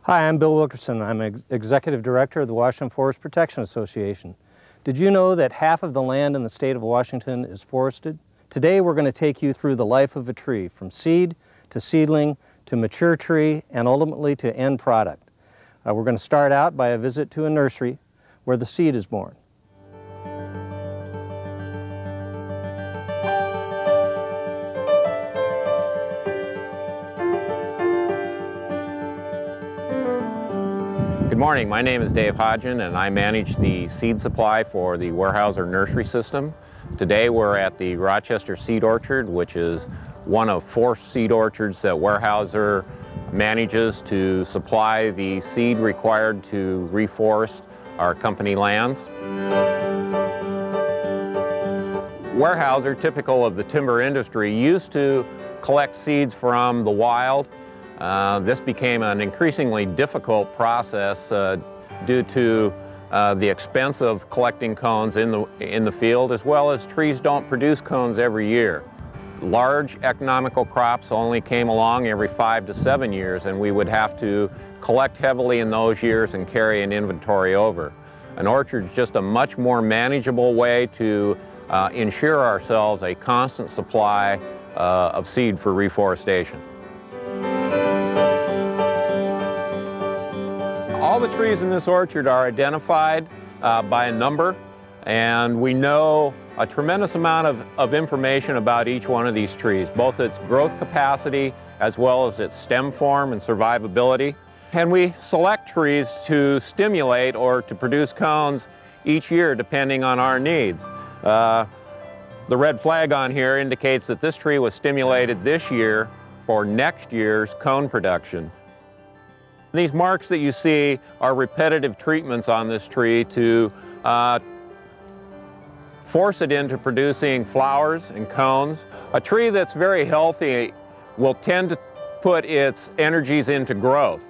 Hi, I'm Bill Wilkerson. I'm Executive Director of the Washington Forest Protection Association. Did you know that half of the land in the state of Washington is forested? Today we're going to take you through the life of a tree, from seed to seedling to mature tree and ultimately to end product. We're going to start out by a visit to a nursery where the seed is born. Good morning, my name is Dave Hodgen and I manage the seed supply for the Weyerhaeuser nursery system. Today we're at the Rochester Seed Orchard, which is one of 4 seed orchards that Weyerhaeuser manages to supply the seed required to reforest our company lands. Weyerhaeuser, typical of the timber industry, used to collect seeds from the wild. This became an increasingly difficult process due to the expense of collecting cones in the field, as well as trees don't produce cones every year. Large economical crops only came along every 5 to 7 years, and we would have to collect heavily in those years and carry an inventory over. An orchard is just a much more manageable way to ensure ourselves a constant supply of seed for reforestation. All the trees in this orchard are identified by a number, and we know a tremendous amount of information about each one of these trees, both its growth capacity as well as its stem form and survivability. And we select trees to stimulate or to produce cones each year depending on our needs. The red flag on here indicates that this tree was stimulated this year for next year's cone production. These marks that you see are repetitive treatments on this tree to force it into producing flowers and cones. A tree that's very healthy will tend to put its energies into growth.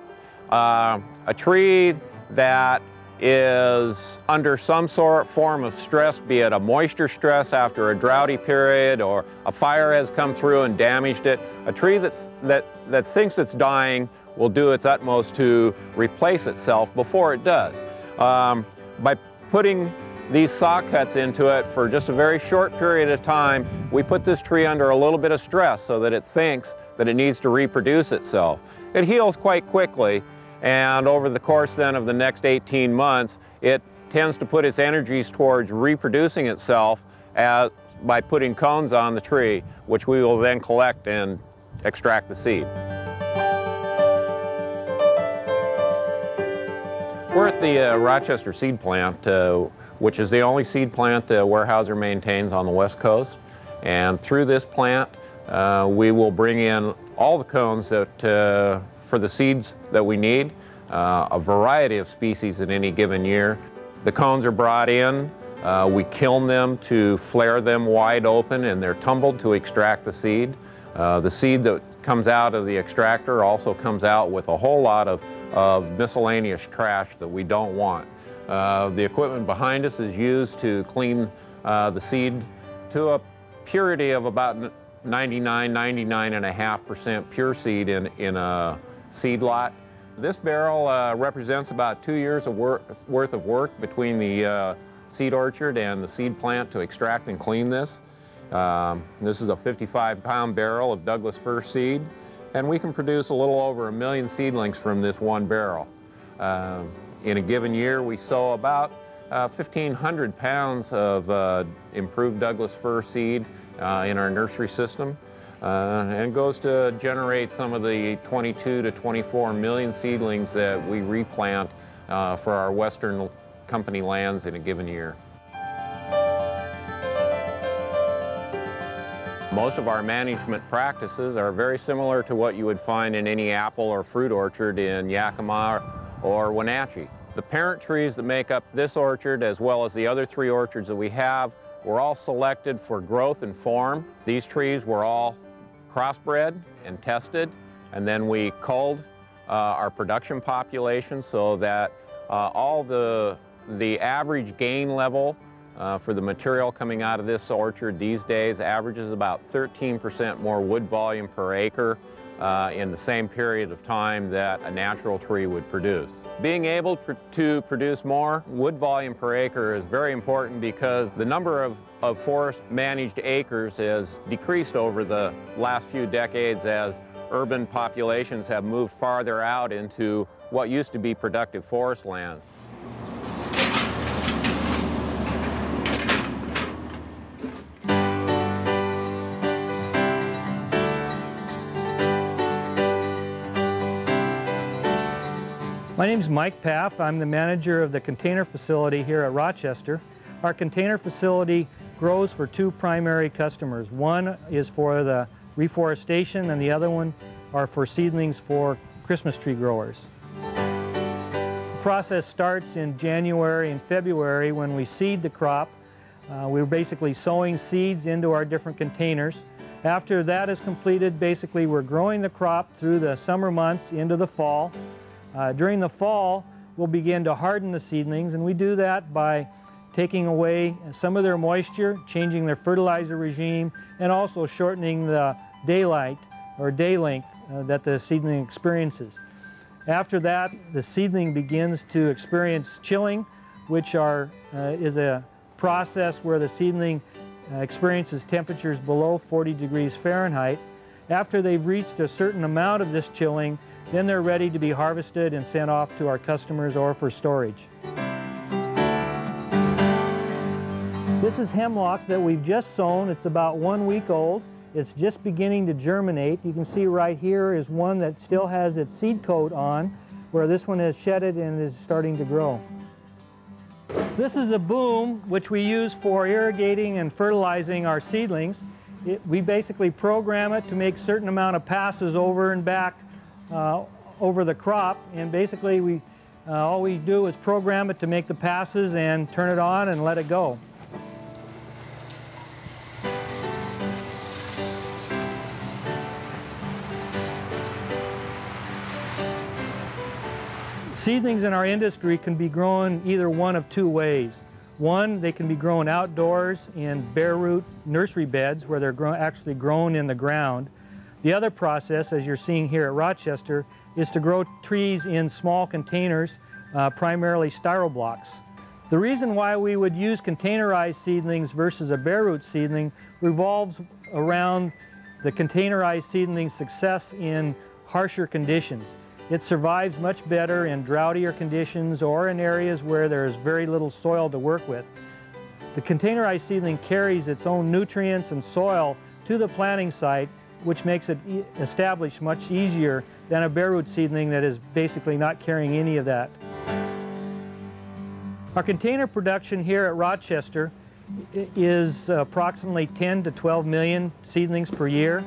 A tree that is under some form of stress, be it a moisture stress after a droughty period or a fire has come through and damaged it, a tree that thinks it's dying will do its utmost to replace itself before it does. By putting these saw cuts into it for just a very short period of time, we put this tree under a little bit of stress so that it thinks that it needs to reproduce itself. It heals quite quickly, and over the course then of the next 18 months, it tends to put its energies towards reproducing itself by putting cones on the tree, which we will then collect and extract the seed. We're at the Rochester seed plant, which is the only seed plant that Weyerhaeuser maintains on the West Coast. And through this plant, we will bring in all the cones that, for the seeds that we need, a variety of species in any given year. The cones are brought in, we kiln them to flare them wide open, and they're tumbled to extract the seed. The seed that comes out of the extractor also comes out with a whole lot of miscellaneous trash that we don't want. The equipment behind us is used to clean the seed to a purity of about 99.5% pure seed in a seed lot. This barrel represents about 2 years of worth of work between the seed orchard and the seed plant to extract and clean this. This is a 55-pound barrel of Douglas fir seed, and we can produce a little over 1 million seedlings from this one barrel. In a given year, we sow about 1,500 pounds of improved Douglas fir seed in our nursery system, and goes to generate some of the 22 to 24 million seedlings that we replant for our Western company lands in a given year. Most of our management practices are very similar to what you would find in any apple or fruit orchard in Yakima or Wenatchee. The parent trees that make up this orchard, as well as the other 3 orchards that we have, were all selected for growth and form. These trees were all crossbred and tested, and then we culled our production population so that all the average gain level for the material coming out of this orchard these days averages about 13% more wood volume per acre in the same period of time that a natural tree would produce. Being able to produce more wood volume per acre is very important because the number of forest managed acres has decreased over the last few decades as urban populations have moved farther out into what used to be productive forest lands. My name is Mike Paff. I'm the manager of the container facility here at Rochester. Our container facility grows for two primary customers. One is for the reforestation and the other one are for seedlings for Christmas tree growers. The process starts in January and February when we seed the crop. We're basically sowing seeds into our different containers. After that is completed, basically we're growing the crop through the summer months into the fall. During the fall, we'll begin to harden the seedlings, and we do that by taking away some of their moisture, changing their fertilizer regime, and also shortening the daylight or day length that the seedling experiences. After that, the seedling begins to experience chilling, which is a process where the seedling experiences temperatures below 40 degrees Fahrenheit. After they've reached a certain amount of this chilling, then they're ready to be harvested and sent off to our customers or for storage. This is hemlock that we've just sown. It's about 1 week old. It's just beginning to germinate. You can see right here is one that still has its seed coat on, where this one has shedded and is starting to grow. This is a boom which we use for irrigating and fertilizing our seedlings. We basically program it to make a certain amount of passes over and back over the crop, and basically all we do is program it to make the passes and turn it on and let it go. Seedlings in our industry can be grown either one of two ways. One, they can be grown outdoors in bare root nursery beds where they're actually grown in the ground. The other process, as you're seeing here at Rochester, is to grow trees in small containers, primarily styro blocks. The reason why we would use containerized seedlings versus a bare root seedling revolves around the containerized seedling's success in harsher conditions. It survives much better in droughtier conditions or in areas where there's very little soil to work with. The containerized seedling carries its own nutrients and soil to the planting site, which makes it established much easier than a bare root seedling that is basically not carrying any of that. Our container production here at Rochester is approximately 10 to 12 million seedlings per year.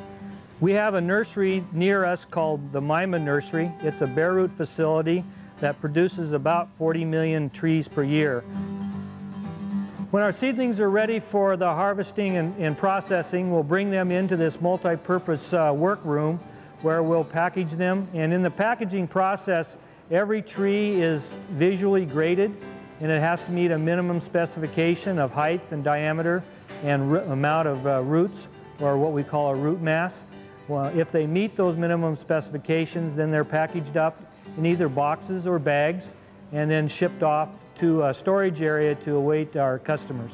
We have a nursery near us called the Mima Nursery. It's a bare root facility that produces about 40 million trees per year. When our seedlings are ready for the harvesting and processing, we'll bring them into this multi-purpose workroom where we'll package them. And in the packaging process, every tree is visually graded, and it has to meet a minimum specification of height and diameter and amount of roots, or what we call a root mass. Well, if they meet those minimum specifications, then they're packaged up in either boxes or bags and then shipped off to a storage area to await our customers.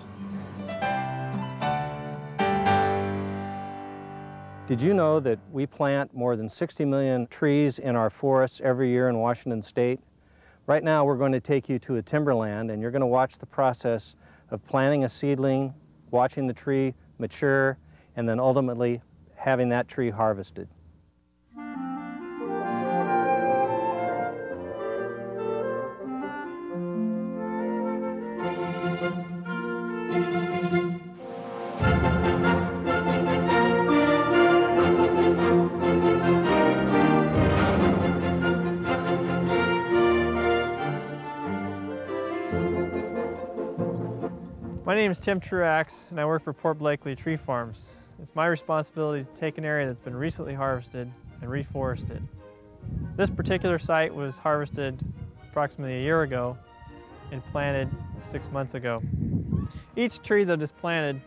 Did you know that we plant more than 60 million trees in our forests every year in Washington State? Right now we're going to take you to a timberland, and you're going to watch the process of planting a seedling, watching the tree mature, and then ultimately having that tree harvested. My name is Tim Truax, and I work for Port Blakely Tree Farms. It's my responsibility to take an area that's been recently harvested and reforested. This particular site was harvested approximately a year ago and planted 6 months ago. Each tree that is planted,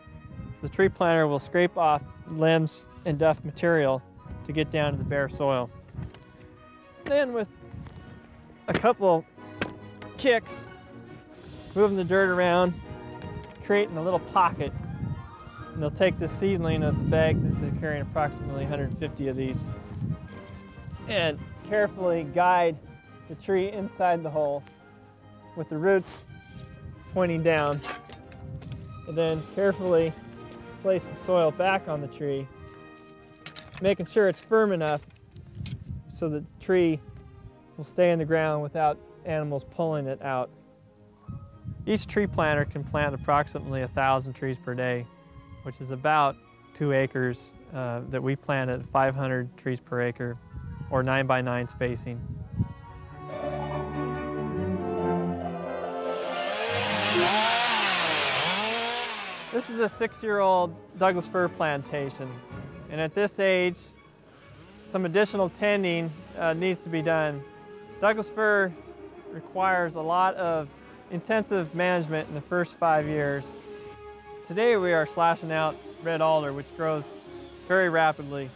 the tree planter will scrape off limbs and duff material to get down to the bare soil. Then with a couple kicks, moving the dirt around, creating a little pocket, and they'll take this seedling of the bag that they're carrying, approximately 150 of these, and carefully guide the tree inside the hole with the roots pointing down, and then carefully place the soil back on the tree, making sure it's firm enough so that the tree will stay in the ground without animals pulling it out. Each tree planter can plant approximately 1,000 trees per day, which is about 2 acres that we plant at 500 trees per acre, or 9 by 9 spacing. This is a 6-year-old Douglas fir plantation, and at this age, some additional tending needs to be done. Douglas fir requires a lot of intensive management in the first 5 years. Today we are slashing out red alder, which grows very rapidly.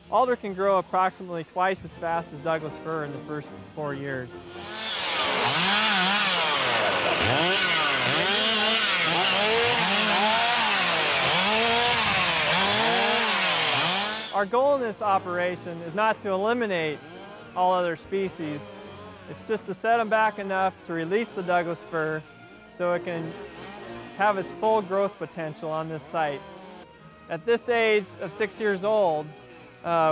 Alder can grow approximately twice as fast as Douglas fir in the first 4 years. Our goal in this operation is not to eliminate all other species. It's just to set them back enough to release the Douglas fir so it can have its full growth potential on this site. At this age of 6 years old,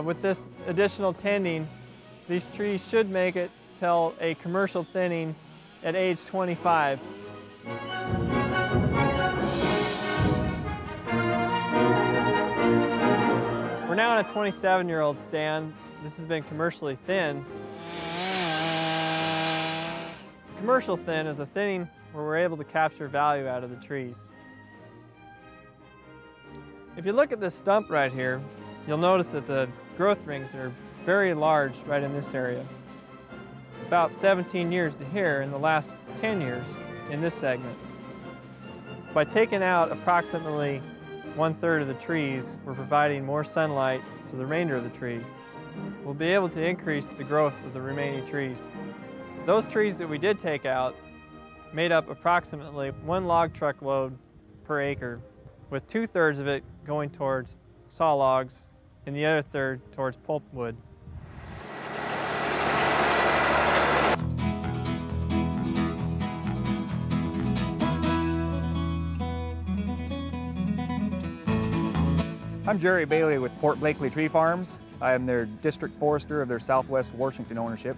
with this additional tending, these trees should make it till a commercial thinning at age 25. We're now on a 27-year-old stand. This has been commercially thinned. Commercial thin is a thinning where we're able to capture value out of the trees. If you look at this stump right here, you'll notice that the growth rings are very large right in this area. About 17 years to here in the last 10 years in this segment. By taking out approximately 1/3 of the trees, we're providing more sunlight to the remainder of the trees. We'll be able to increase the growth of the remaining trees. Those trees that we did take out made up approximately 1 log truck load per acre, with 2/3 of it going towards saw logs and the other 1/3 towards pulpwood. I'm Jerry Bailey with Port Blakely Tree Farms. I am their district forester of their Southwest Washington ownership.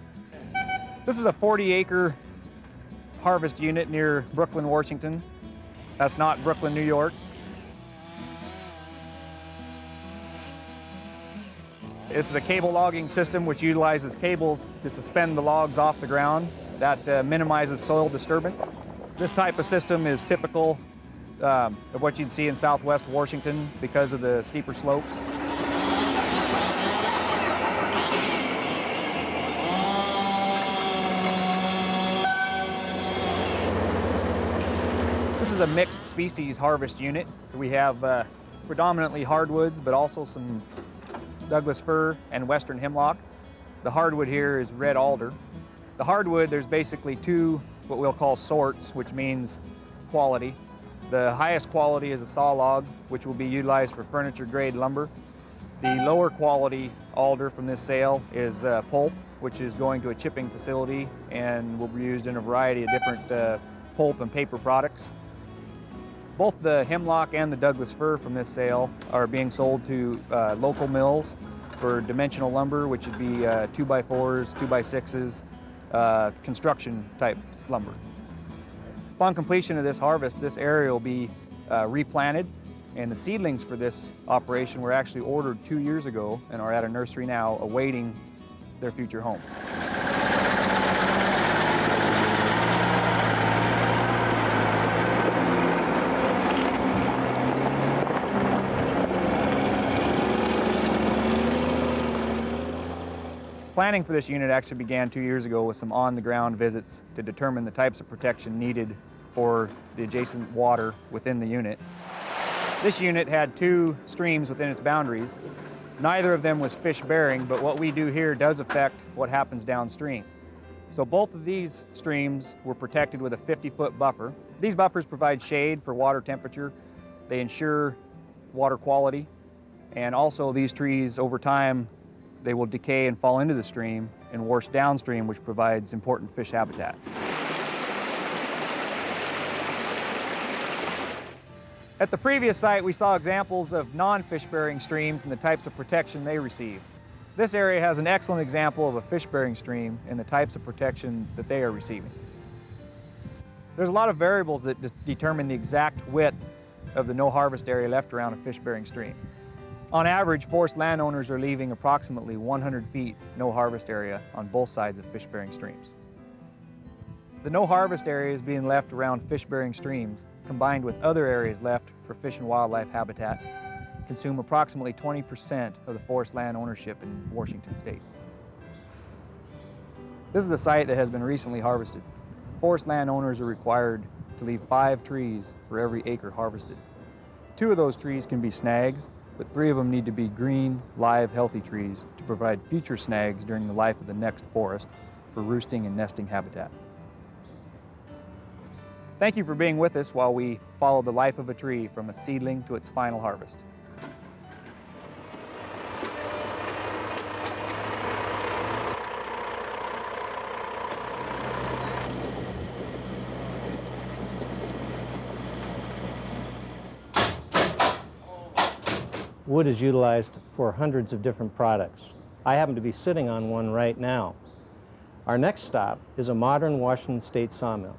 This is a 40-acre harvest unit near Brooklyn, Washington. That's not Brooklyn, New York. This is a cable logging system which utilizes cables to suspend the logs off the ground. That minimizes soil disturbance. This type of system is typical of what you'd see in Southwest Washington because of the steeper slopes. This is a mixed species harvest unit. We have predominantly hardwoods, but also some Douglas fir and western hemlock. The hardwood here is red alder. The hardwood, there's basically 2 what we'll call sorts, which means quality. The highest quality is a saw log, which will be utilized for furniture grade lumber. The lower quality alder from this sale is pulp, which is going to a chipping facility and will be used in a variety of different pulp and paper products. Both the hemlock and the Douglas fir from this sale are being sold to local mills for dimensional lumber, which would be 2x4s, 2x6s, construction type lumber. Upon completion of this harvest, this area will be replanted, and the seedlings for this operation were actually ordered 2 years ago and are at a nursery now awaiting their future home. Planning for this unit actually began 2 years ago with some on-the-ground visits to determine the types of protection needed for the adjacent water within the unit. This unit had 2 streams within its boundaries. Neither of them was fish-bearing, but what we do here does affect what happens downstream. So both of these streams were protected with a 50-foot buffer. These buffers provide shade for water temperature. They ensure water quality. And also these trees, over time, they will decay and fall into the stream and wash downstream, which provides important fish habitat. At the previous site, we saw examples of non-fish-bearing streams and the types of protection they receive. This area has an excellent example of a fish-bearing stream and the types of protection that they are receiving. There's a lot of variables that determine the exact width of the no-harvest area left around a fish-bearing stream. On average, forest landowners are leaving approximately 100 feet no-harvest area on both sides of fish-bearing streams. The no-harvest area is being left around fish-bearing streams, combined with other areas left for fish and wildlife habitat, consume approximately 20% of the forest land ownership in Washington state. This is the site that has been recently harvested. Forest land owners are required to leave 5 trees for every acre harvested. 2 of those trees can be snags, but 3 of them need to be green, live, healthy trees to provide future snags during the life of the next forest for roosting and nesting habitat. Thank you for being with us while we follow the life of a tree from a seedling to its final harvest. Wood is utilized for hundreds of different products. I happen to be sitting on one right now. Our next stop is a modern Washington State sawmill.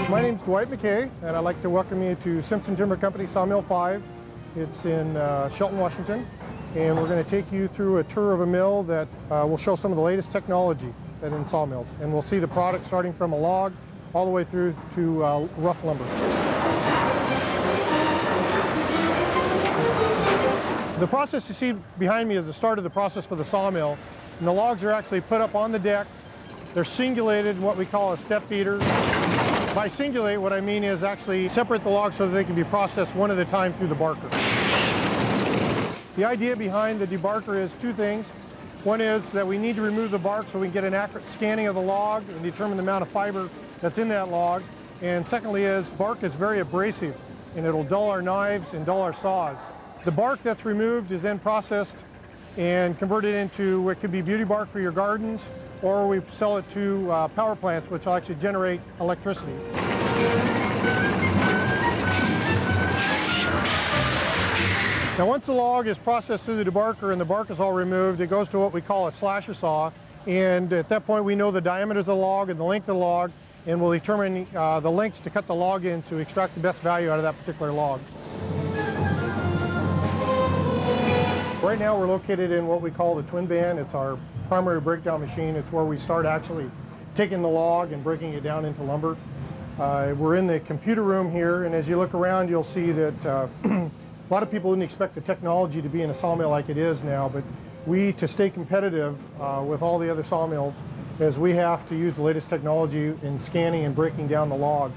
My name's Dwight McKay, and I'd like to welcome you to Simpson Timber Company Sawmill 5. It's in Shelton, Washington, and we're going to take you through a tour of a mill that will show some of the latest technology that in sawmills. And we'll see the product starting from a log all the way through to rough lumber. The process you see behind me is the start of the process for the sawmill, and the logs are actually put up on the deck. They're singulated in what we call a step feeder. By singulate, what I mean is actually separate the logs so that they can be processed one at a time through the barker. The idea behind the debarker is 2 things. One is that we need to remove the bark so we can get an accurate scanning of the log and determine the amount of fiber that's in that log. And secondly is bark is very abrasive and it'll dull our knives and dull our saws. The bark that's removed is then processed and converted into what could be beauty bark for your gardens, or we sell it to power plants, which will actually generate electricity. Now once the log is processed through the debarker and the bark is all removed, it goes to what we call a slasher saw, and at that point we know the diameters of the log and the length of the log, and we'll determine the lengths to cut the log in to extract the best value out of that particular log. Right now we're located in what we call the twin band. It's our primary breakdown machine. It's where we start actually taking the log and breaking it down into lumber. We're in the computer room here, and as you look around you'll see that a lot of people wouldn't expect the technology to be in a sawmill like it is now, but we, to stay competitive with all the other sawmills, is we have to use the latest technology in scanning and breaking down the log.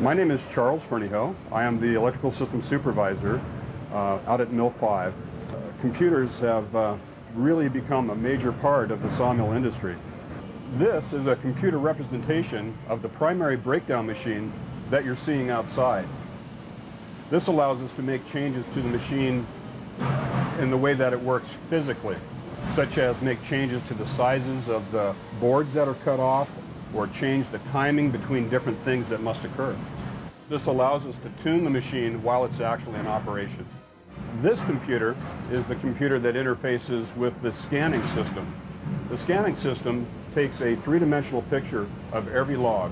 My name is Charles Fernyhough. I am the electrical system supervisor out at Mill 5. Computers have really become a major part of the sawmill industry. This is a computer representation of the primary breakdown machine that you're seeing outside. This allows us to make changes to the machine in the way that it works physically, such as make changes to the sizes of the boards that are cut off, or change the timing between different things that must occur. This allows us to tune the machine while it's actually in operation. This computer is the computer that interfaces with the scanning system. The scanning system takes a 3-dimensional picture of every log.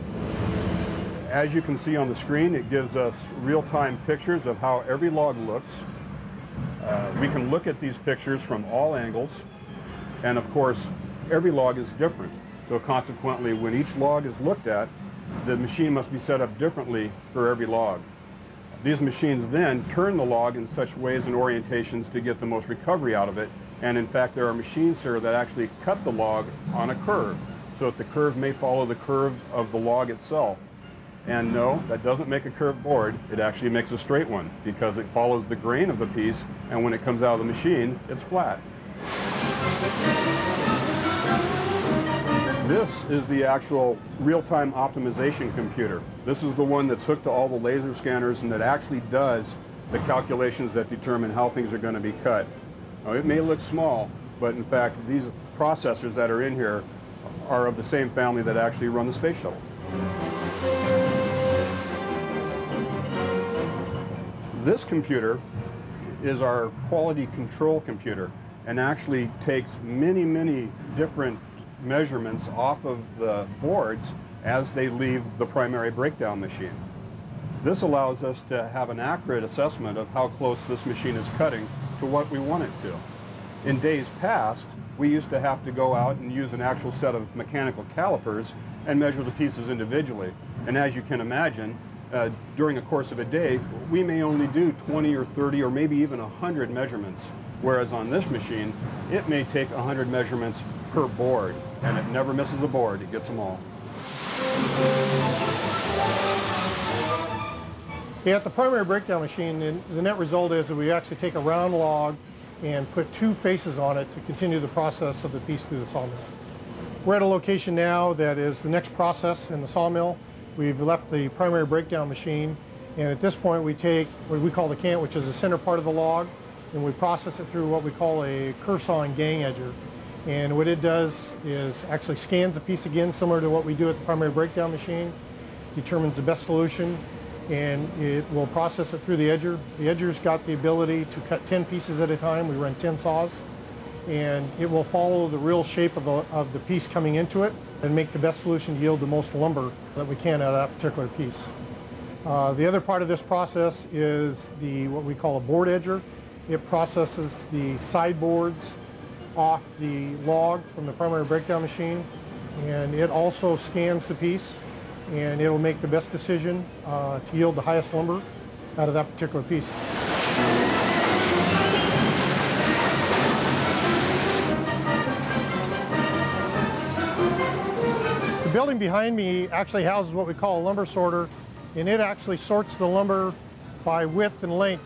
As you can see on the screen, it gives us real-time pictures of how every log looks. We can look at these pictures from all angles, and of course, every log is different. So consequently, when each log is looked at, the machine must be set up differently for every log. These machines then turn the log in such ways and orientations to get the most recovery out of it And in fact, there are machines here that actually cut the log on a curve, so that the curve may follow the curve of the log itself. And no, that doesn't make a curved board, it actually makes a straight one, because it follows the grain of the piece, and when it comes out of the machine, it's flat. This is the actual real-time optimization computer. This is the one that's hooked to all the laser scanners and that actually does the calculations that determine how things are going to be cut. Now, it may look small, but in fact, these processors that are in here are of the same family that actually run the space shuttle. This computer is our quality control computer and actually takes many different measurements off of the boards as they leave the primary breakdown machine. This allows us to have an accurate assessment of how close this machine is cutting to what we want it to. In days past, we used to have to go out and use an actual set of mechanical calipers and measure the pieces individually. And as you can imagine, during the course of a day, we may only do 20 or 30 or maybe even 100 measurements. Whereas on this machine, it may take 100 measurements per board, and it never misses a board, it gets them all. Yeah, at the primary breakdown machine, the net result is that we actually take a round log and put 2 faces on it to continue the process of the piece through the sawmill. We're at a location now that is the next process in the sawmill. We've left the primary breakdown machine, and at this point we take what we call the cant, which is the center part of the log, and we process it through what we call a curve sawing gang edger. And what it does is actually scans the piece again, similar to what we do at the primary breakdown machine, determines the best solution, and it will process it through the edger. The edger's got the ability to cut 10 pieces at a time. We run 10 saws, and it will follow the real shape of the piece coming into it and make the best solution to yield the most lumber that we can out of that particular piece. The other part of this process is what we call a board edger. It processes the sideboards off the log from the primary breakdown machine, and it also scans the piece, and it'll make the best decision to yield the highest lumber out of that particular piece. The building behind me actually houses what we call a lumber sorter, and it actually sorts the lumber by width and length.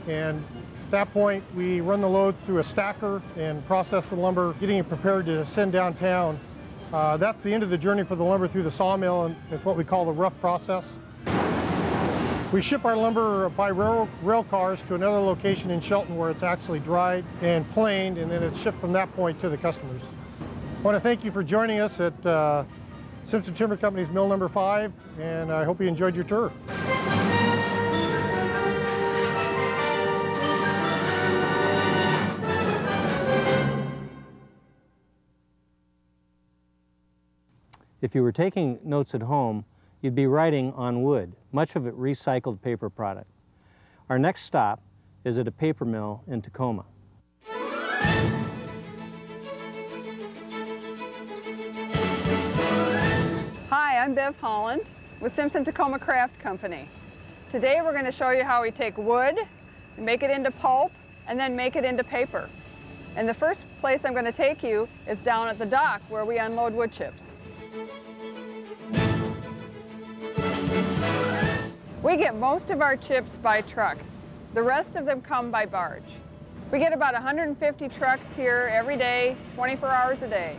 And at that point, we run the load through a stacker and process the lumber, getting it prepared to send downtown. That's the end of the journey for the lumber through the sawmill, and it's what we call the rough process. We ship our lumber by rail cars to another location in Shelton where it's actually dried and planed, and then it's shipped from that point to the customers. I want to thank you for joining us at Simpson Timber Company's Mill Number 5, and I hope you enjoyed your tour. If you were taking notes at home, you'd be writing on wood, much of it recycled paper product. Our next stop is at a paper mill in Tacoma. Hi, I'm Bev Holland with Simpson Tacoma Craft Company. Today we're going to show you how we take wood, make it into pulp, and then make it into paper. And the first place I'm going to take you is down at the dock where we unload wood chips. We get most of our chips by truck. The rest of them come by barge. We get about 150 trucks here every day, 24 hours a day.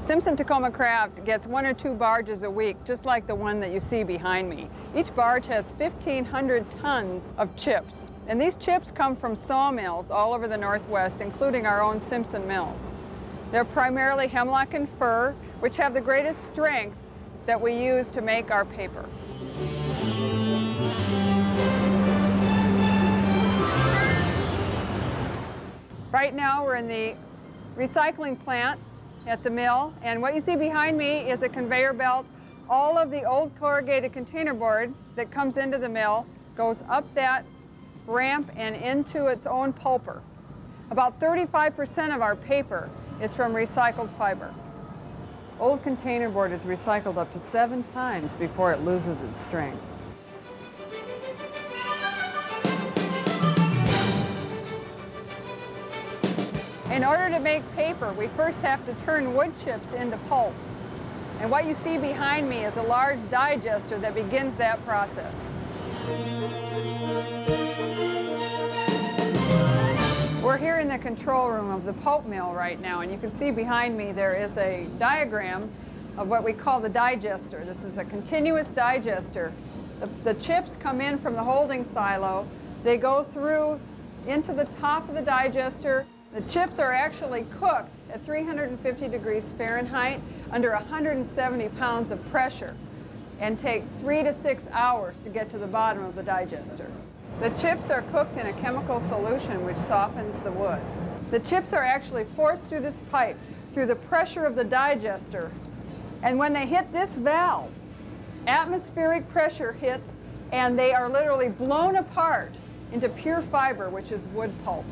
Simpson Tacoma Craft gets 1 or 2 barges a week, just like the one that you see behind me. Each barge has 1,500 tons of chips. And these chips come from sawmills all over the Northwest, including our own Simpson Mills. They're primarily hemlock and fir, which have the greatest strength that we use to make our paper. Right now we're in the recycling plant at the mill, and what you see behind me is a conveyor belt. All of the old corrugated container board that comes into the mill goes up that ramp and into its own pulper. About 35% of our paper is from recycled fiber. Old container board is recycled up to 7 times before it loses its strength. In order to make paper, we first have to turn wood chips into pulp. And what you see behind me is a large digester that begins that process. We're here in the control room of the pulp mill right now, and you can see behind me there is a diagram of what we call the digester. This is a continuous digester. The chips come in from the holding silo. They go through into the top of the digester. The chips are actually cooked at 350 degrees Fahrenheit under 170 pounds of pressure and take 3 to 6 hours to get to the bottom of the digester. The chips are cooked in a chemical solution which softens the wood. The chips are actually forced through this pipe through the pressure of the digester, and when they hit this valve, atmospheric pressure hits and they are literally blown apart into pure fiber, which is wood pulp.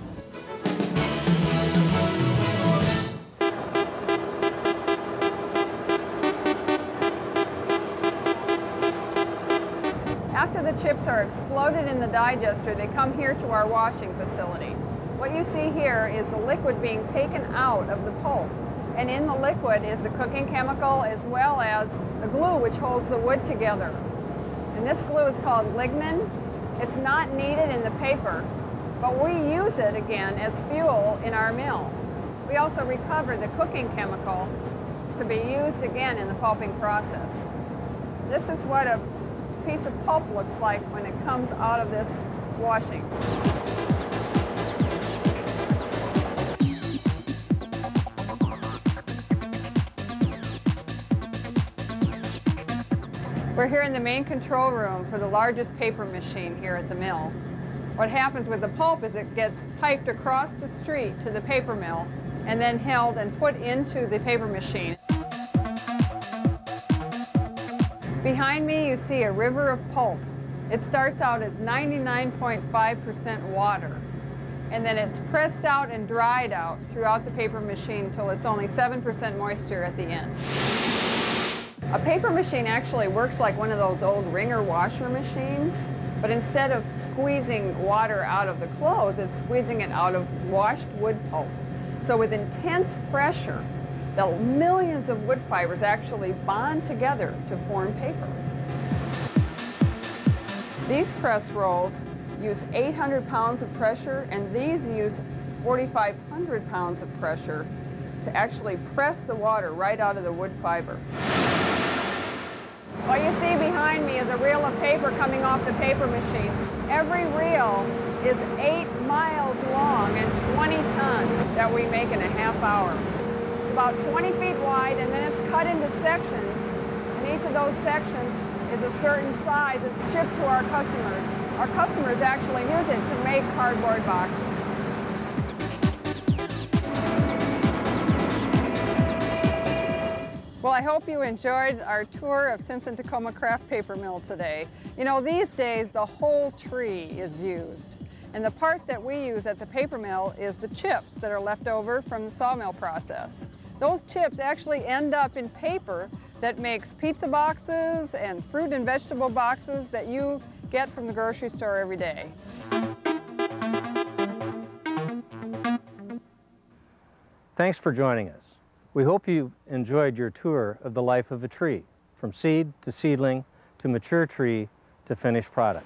After the chips are exploded in the digester, they come here to our washing facility. What you see here is the liquid being taken out of the pulp. And in the liquid is the cooking chemical as well as the glue which holds the wood together. And this glue is called lignin. It's not needed in the paper, but we use it again as fuel in our mill. We also recover the cooking chemical to be used again in the pulping process. This is what a piece of pulp looks like when it comes out of this washing. We're here in the main control room for the largest paper machine here at the mill. What happens with the pulp is it gets piped across the street to the paper mill and then held and put into the paper machine. Behind me you see a river of pulp. It starts out as 99.5% water, and then it's pressed out and dried out throughout the paper machine until it's only 7% moisture at the end. A paper machine actually works like one of those old wringer washer machines, but instead of squeezing water out of the clothes, it's squeezing it out of washed wood pulp. So with intense pressure, the millions of wood fibers actually bond together to form paper. These press rolls use 800 pounds of pressure, and these use 4,500 pounds of pressure to actually press the water right out of the wood fiber. What you see behind me is a reel of paper coming off the paper machine. Every reel is 8 miles long and 20 tons that we make in a half hour. It's about 20 feet wide, and then it's cut into sections, and each of those sections is a certain size. It's shipped to our customers. Our customers actually use it to make cardboard boxes. Well, I hope you enjoyed our tour of Simpson-Tacoma Craft Paper Mill today. You know, these days the whole tree is used. And the part that we use at the paper mill is the chips that are left over from the sawmill process. Those chips actually end up in paper that makes pizza boxes and fruit and vegetable boxes that you get from the grocery store every day. Thanks for joining us. We hope you enjoyed your tour of the life of a tree, from seed to seedling to mature tree to finished product.